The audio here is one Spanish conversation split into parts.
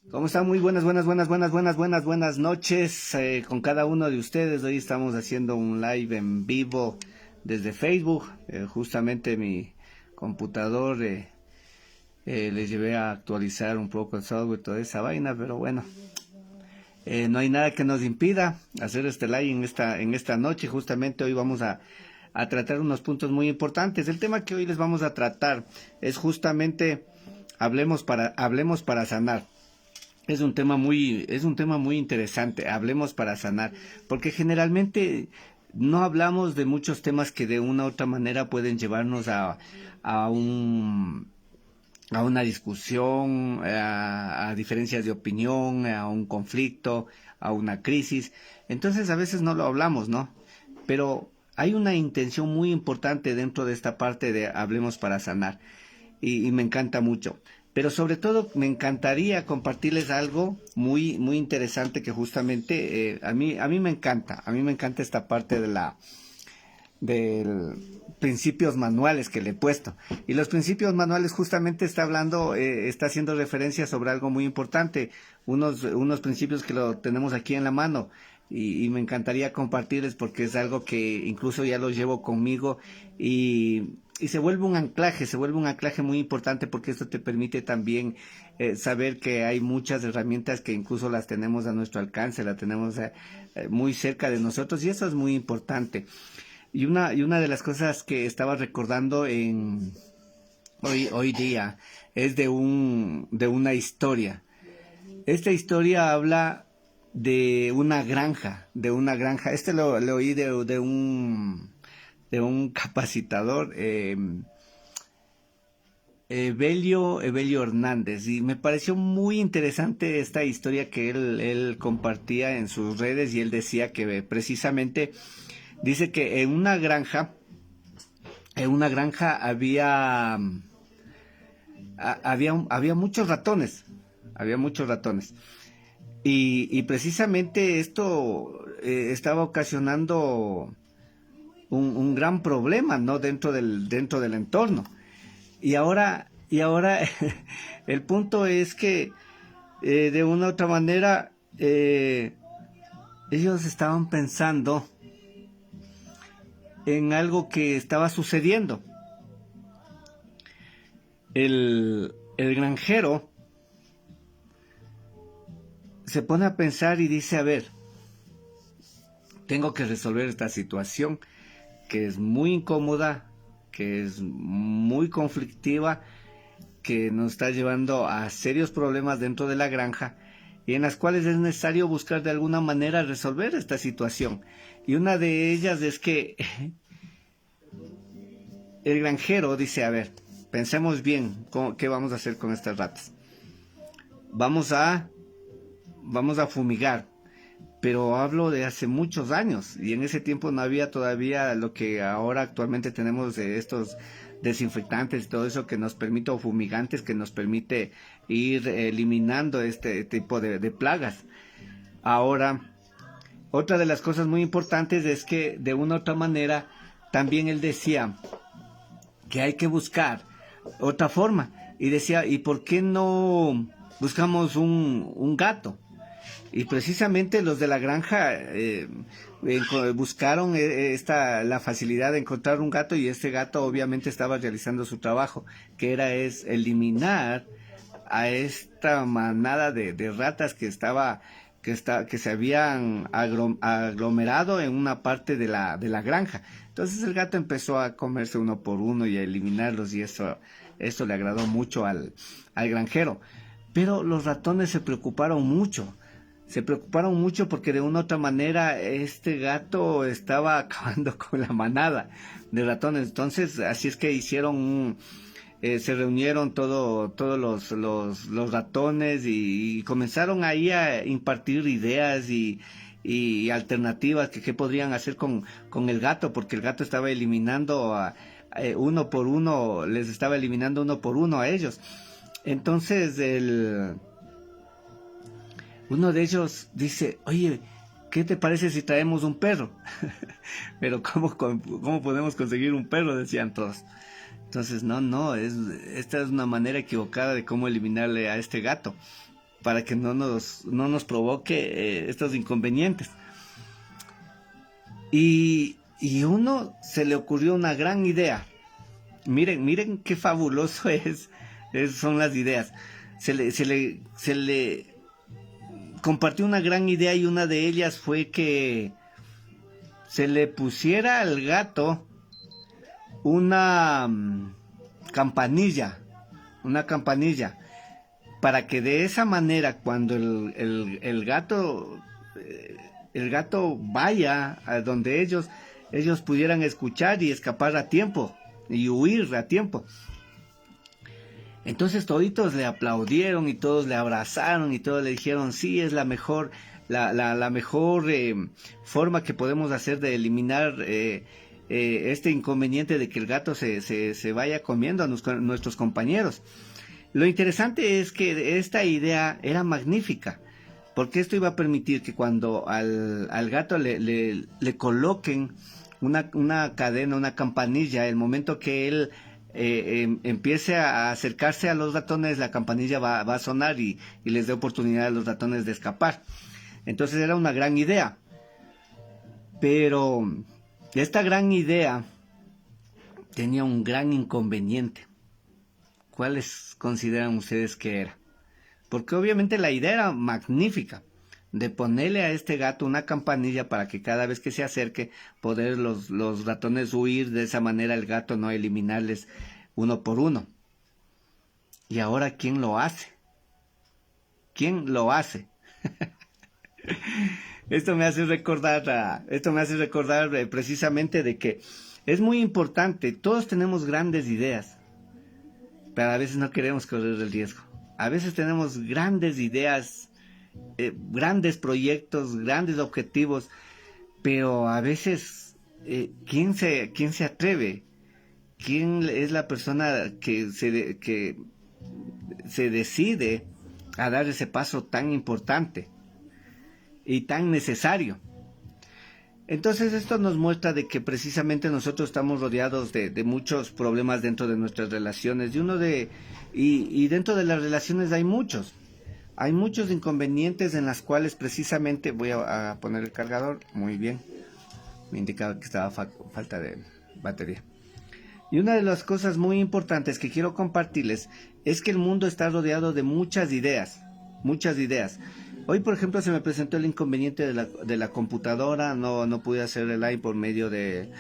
¿Cómo están? Muy buenas noches con cada uno de ustedes. Hoy estamos haciendo un live en vivo desde Facebook. Justamente mi computador le llevé a actualizar un poco el software y toda esa vaina, pero bueno, no hay nada que nos impida hacer este live en esta noche. Justamente hoy vamos a tratar unos puntos muy importantes. El tema que hoy les vamos a tratar es justamente hablemos para sanar. Es un tema muy interesante. Hablemos para sanar, porque generalmente no hablamos de muchos temas que de una u otra manera pueden llevarnos a un a una discusión, a diferencias de opinión, a un conflicto, a una crisis. Entonces a veces no lo hablamos, ¿no? Pero hay una intención muy importante dentro de esta parte de Hablemos para Sanar y me encanta mucho. Pero sobre todo me encantaría compartirles algo muy interesante que justamente a mí me encanta esta parte de principios manuales que le he puesto. Y los principios manuales justamente está haciendo referencia sobre algo muy importante, unos principios que lo tenemos aquí en la mano. Y me encantaría compartirles porque es algo que incluso ya lo llevo conmigo y se vuelve un anclaje muy importante porque esto te permite también saber que hay muchas herramientas que incluso las tenemos a nuestro alcance, las tenemos muy cerca de nosotros y eso es muy importante. Y una de las cosas que estaba recordando hoy día es de una historia. Esta historia habla de una granja. Lo oí de un capacitador, Evelio Hernández, y me pareció muy interesante esta historia que él compartía en sus redes y él decía que precisamente dice que en una granja había muchos ratones. Y precisamente esto estaba ocasionando un gran problema, ¿no? Dentro del entorno. Y ahora el punto es que de una u otra manera ellos estaban pensando en algo que estaba sucediendo. El granjero se pone a pensar y dice, a ver, tengo que resolver esta situación que es muy incómoda, que es muy conflictiva, que nos está llevando a serios problemas dentro de la granja y en las cuales es necesario buscar de alguna manera resolver esta situación. Y una de ellas es que el granjero dice, a ver, pensemos bien qué vamos a hacer con estas ratas. Vamos a, vamos a fumigar, pero hablo de hace muchos años y en ese tiempo no había todavía lo que ahora actualmente tenemos de estos desinfectantes y todo eso que nos permite, o fumigantes que nos permite ir eliminando este tipo de plagas. Ahora, otra de las cosas muy importantes es que de una u otra manera también él decía que hay que buscar otra forma y decía, ¿y por qué no buscamos un gato? Y precisamente los de la granja buscaron la facilidad de encontrar un gato y este gato obviamente estaba realizando su trabajo, que es eliminar a esta manada de ratas que se habían aglomerado en una parte de la granja. Entonces el gato empezó a comerse uno por uno y a eliminarlos y eso le agradó mucho al granjero. Pero los ratones se preocuparon mucho porque de una u otra manera este gato estaba acabando con la manada de ratones. Entonces, así es que se reunieron todos los ratones y comenzaron ahí a impartir ideas y alternativas que qué podrían hacer con el gato, porque el gato estaba eliminando uno por uno, les estaba eliminando uno por uno a ellos. Entonces uno de ellos dice, oye, ¿qué te parece si traemos un perro? Pero ¿cómo podemos conseguir un perro? Decían todos. Entonces, no, esta es una manera equivocada de cómo eliminarle a este gato. para que no nos provoque estos inconvenientes. Y uno se le ocurrió una gran idea. Miren qué fabuloso son las ideas. Se le compartió una gran idea, y una de ellas fue que se le pusiera al gato una campanilla, para que de esa manera, cuando el gato vaya a donde ellos pudieran escuchar y escapar a tiempo y huir a tiempo. Entonces toditos le aplaudieron y todos le abrazaron y todos le dijeron, sí, es la mejor forma que podemos hacer de eliminar este inconveniente de que el gato se vaya comiendo a nuestros compañeros. Lo interesante es que esta idea era magnífica, porque esto iba a permitir que cuando al gato le coloquen una cadena, una campanilla, el momento que él empiece a acercarse a los ratones, la campanilla va a sonar y les dé oportunidad a los ratones de escapar. Entonces era una gran idea, pero esta gran idea tenía un gran inconveniente. ¿Cuáles consideran ustedes que era? Porque obviamente la idea era magnífica, de ponerle a este gato una campanilla para que cada vez que se acerque, poder los ratones huir, de esa manera el gato no eliminarles uno por uno. Y ahora, ¿quién lo hace? ¿Quién lo hace? Esto me hace recordar precisamente de que es muy importante. Todos tenemos grandes ideas, pero a veces no queremos correr el riesgo. A veces tenemos grandes ideas, grandes proyectos, grandes objetivos, pero a veces, ¿quién se atreve? ¿Quién es la persona que se decide a dar ese paso tan importante y tan necesario? Entonces esto nos muestra de que precisamente nosotros estamos rodeados de muchos problemas dentro de nuestras relaciones, y dentro de las relaciones hay muchos inconvenientes en las cuales precisamente, voy a poner el cargador, muy bien, me indicaba que estaba falta de batería. Y una de las cosas muy importantes que quiero compartirles es que el mundo está rodeado de muchas ideas. Hoy, por ejemplo, se me presentó el inconveniente de la computadora, no pude hacer el live por medio de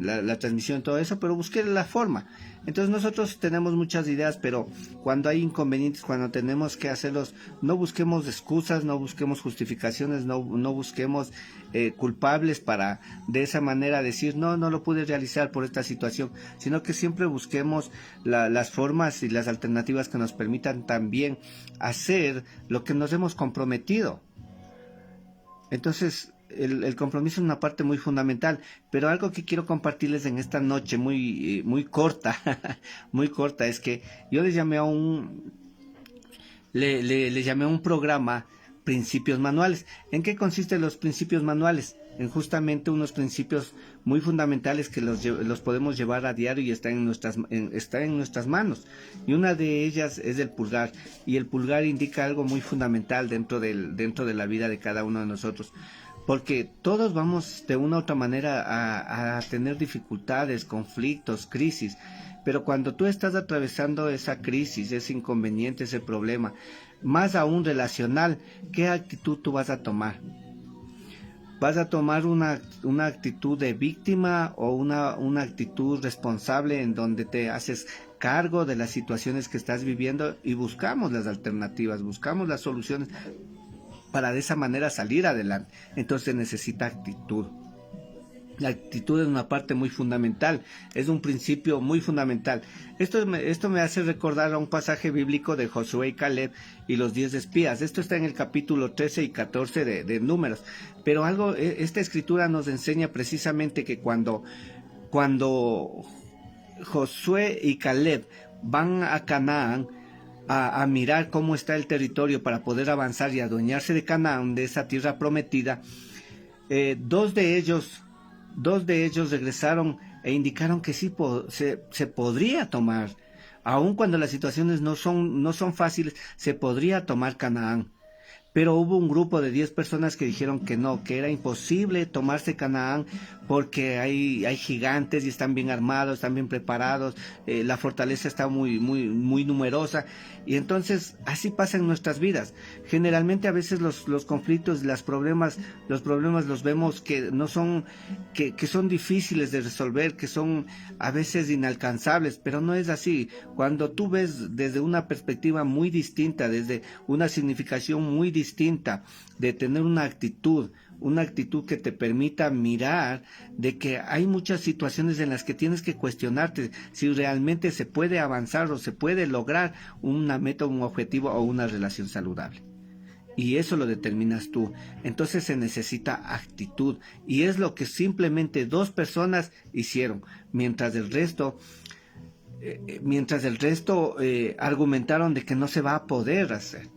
la transmisión y todo eso, pero busqué la forma. Entonces nosotros tenemos muchas ideas, pero cuando hay inconvenientes, cuando tenemos que hacerlos, no busquemos excusas, no busquemos justificaciones, no busquemos culpables para de esa manera decir no lo pude realizar por esta situación, sino que siempre busquemos las formas y las alternativas que nos permitan también hacer lo que nos hemos comprometido. Entonces el compromiso es una parte muy fundamental, pero algo que quiero compartirles en esta noche muy corta, muy corta, es que yo le llamé a un programa Principios Manuales. ¿En qué consisten los principios manuales? En justamente unos principios muy fundamentales que los podemos llevar a diario y está en nuestras manos. Y una de ellas es el pulgar, y el pulgar indica algo muy fundamental dentro de la vida de cada uno de nosotros. Porque todos vamos de una u otra manera a tener dificultades, conflictos, crisis. Pero cuando tú estás atravesando esa crisis, ese inconveniente, ese problema, más aún relacional, ¿qué actitud tú vas a tomar? ¿Vas a tomar una actitud de víctima o una actitud responsable en donde te haces cargo de las situaciones que estás viviendo y buscamos las alternativas, buscamos las soluciones para de esa manera salir adelante? Entonces necesita actitud. La actitud es una parte muy fundamental, es un principio muy fundamental. Esto me hace recordar a un pasaje bíblico de Josué y Caleb y los 10 espías. Esto está en el capítulo 13 y 14 de Números. Pero esta escritura nos enseña precisamente que cuando Josué y Caleb van a Canaán a mirar cómo está el territorio para poder avanzar y adueñarse de Canaán, de esa tierra prometida, dos de ellos regresaron e indicaron que sí se podría tomar. Aun cuando las situaciones no son fáciles, se podría tomar Canaán. Pero hubo un grupo de 10 personas que dijeron que no, que era imposible tomarse Canaán porque hay gigantes y están bien armados, están bien preparados, la fortaleza está muy numerosa. Y entonces así pasa en nuestras vidas. Generalmente a veces los conflictos, los problemas los vemos que no son, que son difíciles de resolver, que son a veces inalcanzables, pero no es así. Cuando tú ves desde una perspectiva muy distinta, desde una significación muy distinta, de tener una actitud que te permita mirar de que hay muchas situaciones en las que tienes que cuestionarte si realmente se puede avanzar o se puede lograr una meta, un objetivo o una relación saludable. Y eso lo determinas tú. Entonces se necesita actitud. Y es lo que simplemente 2 personas hicieron, mientras el resto argumentaron de que no se va a poder hacer,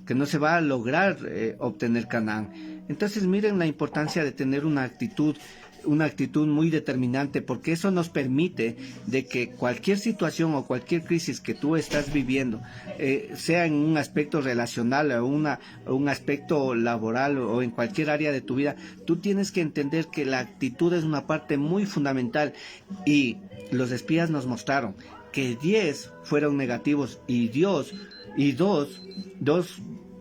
que no se va a lograr obtener Canaán. Entonces miren la importancia de tener una actitud muy determinante, porque eso nos permite de que cualquier situación o cualquier crisis que tú estás viviendo, sea en un aspecto relacional o un aspecto laboral o en cualquier área de tu vida, tú tienes que entender que la actitud es una parte muy fundamental. Y los espías nos mostraron que 10 fueron negativos y dos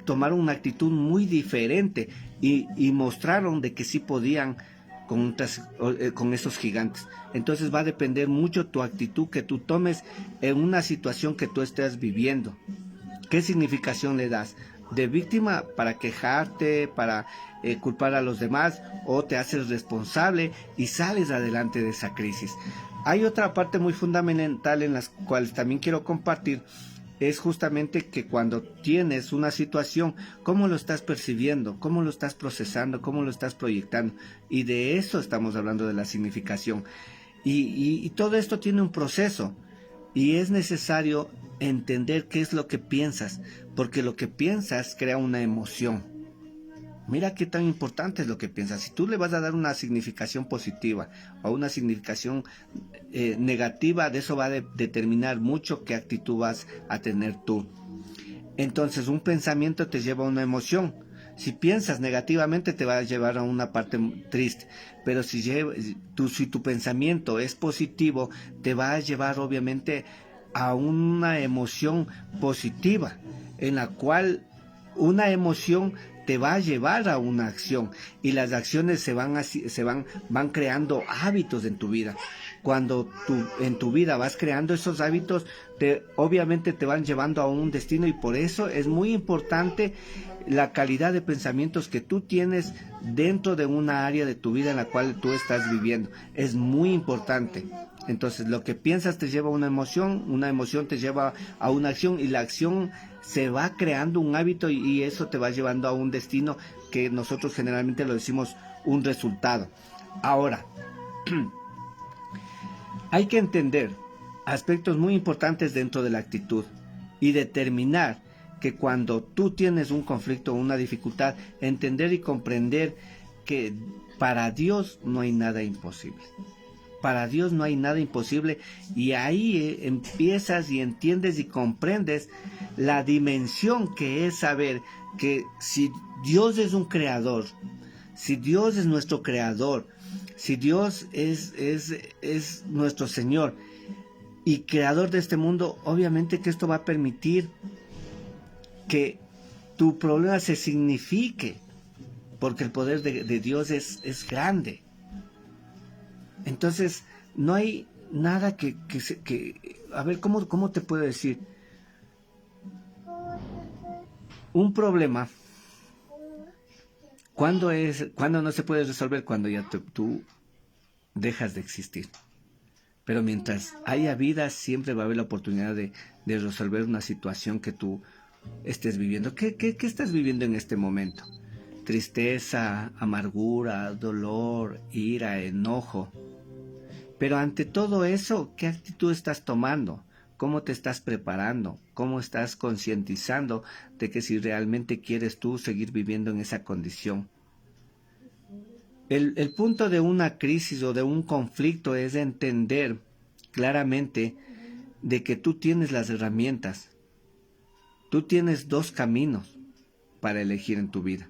tomaron una actitud muy diferente y mostraron de que sí podían con esos gigantes. Entonces va a depender mucho tu actitud que tú tomes en una situación que tú estés viviendo. ¿Qué significación le das? ¿De víctima para quejarte, para culpar a los demás, o te haces responsable y sales adelante de esa crisis? Hay otra parte muy fundamental en las cuales también quiero compartir, es justamente que cuando tienes una situación, ¿cómo lo estás percibiendo? ¿Cómo lo estás procesando? ¿Cómo lo estás proyectando? Y de eso estamos hablando, de la significación. Y todo esto tiene un proceso, y es necesario entender qué es lo que piensas, porque lo que piensas crea una emoción. Mira qué tan importante es lo que piensas. Si tú le vas a dar una significación positiva o una significación negativa, de eso va a determinar mucho qué actitud vas a tener tú. Entonces, un pensamiento te lleva a una emoción. Si piensas negativamente, te va a llevar a una parte triste. Pero si tu pensamiento es positivo, te va a llevar obviamente a una emoción positiva, en la cual una emoción te va a llevar a una acción, y las acciones van creando hábitos en tu vida. Cuando en tu vida vas creando esos hábitos, obviamente te van llevando a un destino, y por eso es muy importante la calidad de pensamientos que tú tienes dentro de una área de tu vida en la cual tú estás viviendo. Es muy importante. Entonces, lo que piensas te lleva a una emoción te lleva a una acción, y la acción se va creando un hábito, y eso te va llevando a un destino, que nosotros generalmente lo decimos un resultado. Ahora, hay que entender aspectos muy importantes dentro de la actitud y determinar que cuando tú tienes un conflicto o una dificultad, entender y comprender que para Dios no hay nada imposible. Para Dios no hay nada imposible, y ahí empiezas y entiendes y comprendes la dimensión que es saber que si Dios es un creador, si Dios es nuestro creador, si Dios es nuestro Señor y creador de este mundo, obviamente que esto va a permitir que tu problema se signifique, porque el poder de Dios es grande. Entonces, no hay nada que a ver, ¿cómo te puedo decir? Un problema, ¿cuándo no se puede resolver? Cuando ya tú dejas de existir. Pero mientras haya vida, siempre va a haber la oportunidad de resolver una situación que tú estés viviendo. ¿Qué estás viviendo en este momento? Tristeza, amargura, dolor, ira, enojo. Pero ante todo eso, ¿qué actitud estás tomando? ¿Cómo te estás preparando? ¿Cómo estás concientizando de que si realmente quieres tú seguir viviendo en esa condición? El punto de una crisis o de un conflicto es entender claramente de que tú tienes las herramientas. Tú tienes dos caminos para elegir en tu vida.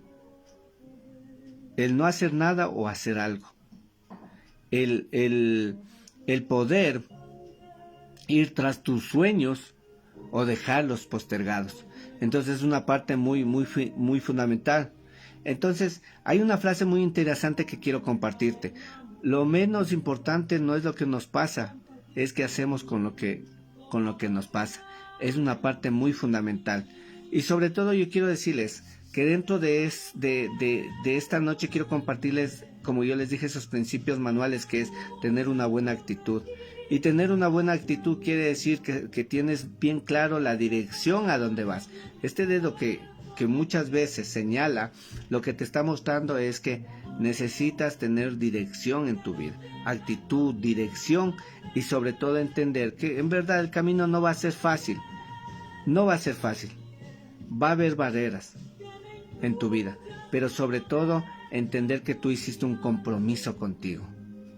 El no hacer nada o hacer algo. El poder ir tras tus sueños o dejarlos postergados. Entonces es una parte muy fundamental. Entonces hay una frase muy interesante que quiero compartirte. Lo menos importante no es lo que nos pasa, es qué hacemos con lo que nos pasa. Es una parte muy fundamental. Y sobre todo yo quiero decirles que dentro de esta noche quiero compartirles, como yo les dije, esos principios manuales, que es tener una buena actitud. Y tener una buena actitud quiere decir que tienes bien claro la dirección a donde vas. Este dedo que muchas veces señala, lo que te está mostrando es que necesitas tener dirección en tu vida. Actitud, dirección y sobre todo entender que en verdad el camino no va a ser fácil. No va a ser fácil. Va a haber barreras en tu vida, pero sobre todo entender que tú hiciste un compromiso contigo.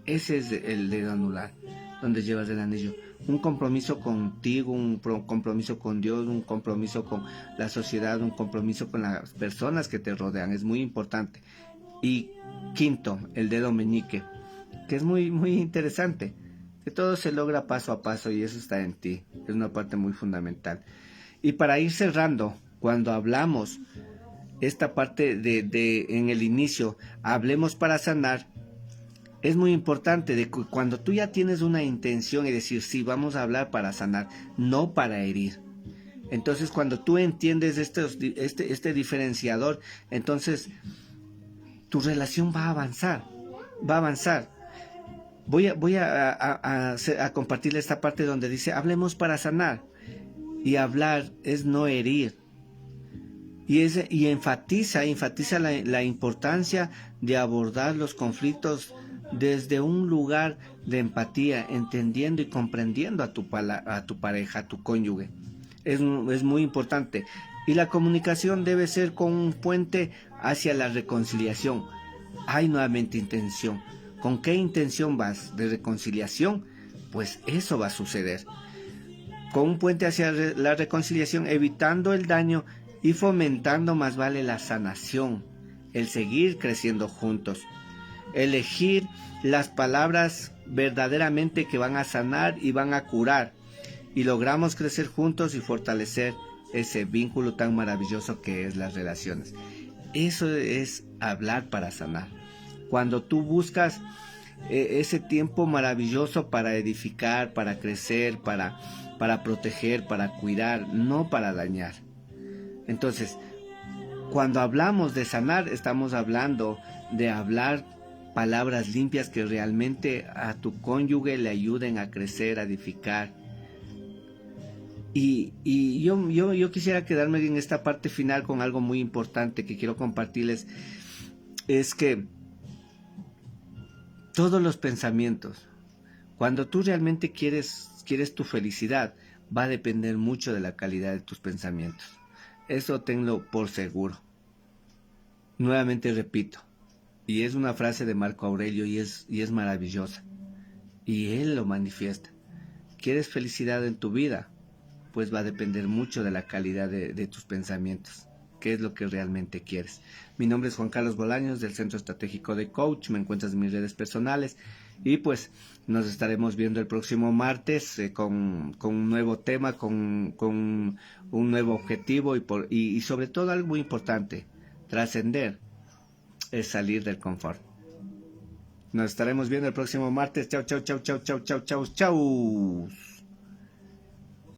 Ese es el dedo anular, donde llevas el anillo. Un compromiso contigo, un compromiso con Dios, un compromiso con la sociedad, un compromiso con las personas que te rodean. Es muy importante. Y quinto, el dedo meñique, que es muy interesante. Que todo se logra paso a paso y eso está en ti. Es una parte muy fundamental. Y para ir cerrando, cuando hablamos esta parte en el inicio, hablemos para sanar, es muy importante de que cuando tú ya tienes una intención y decir, sí, vamos a hablar para sanar, no para herir. Entonces, cuando tú entiendes este diferenciador, entonces tu relación va a avanzar, va a avanzar. Voy a compartirle esta parte donde dice, hablemos para sanar. Y hablar es no herir. Y enfatiza la importancia de abordar los conflictos desde un lugar de empatía, entendiendo y comprendiendo a tu pareja, a tu cónyuge. Es muy importante. Y la comunicación debe ser con un puente hacia la reconciliación. Hay nuevamente intención. ¿Con qué intención vas? ¿De reconciliación? Pues eso va a suceder. Con un puente hacia la reconciliación, evitando el daño y fomentando más vale la sanación, el seguir creciendo juntos. Elegir las palabras verdaderamente que van a sanar y van a curar. Y logramos crecer juntos y fortalecer ese vínculo tan maravilloso que es las relaciones. Eso es hablar para sanar. Cuando tú buscas ese tiempo maravilloso para edificar, para crecer, para proteger, para cuidar, no para dañar. Entonces, cuando hablamos de sanar, estamos hablando de hablar palabras limpias que realmente a tu cónyuge le ayuden a crecer, a edificar. Y yo quisiera quedarme en esta parte final con algo muy importante que quiero compartirles. Es que todos los pensamientos, cuando tú realmente quieres tu felicidad, va a depender mucho de la calidad de tus pensamientos. Eso tenlo por seguro. Nuevamente repito, y es una frase de Marco Aurelio y es maravillosa. Y él lo manifiesta. ¿Quieres felicidad en tu vida? Pues va a depender mucho de la calidad de tus pensamientos. ¿Qué es lo que realmente quieres? Mi nombre es Juan Carlos Bolaños del Centro Estratégico de Coach. Me encuentras en mis redes personales. Y pues nos estaremos viendo el próximo martes con un nuevo tema, con un nuevo objetivo y sobre todo algo muy importante, trascender es salir del confort. Nos estaremos viendo el próximo martes. Chau, chau, chau, chau, chau, chau, chau, chau.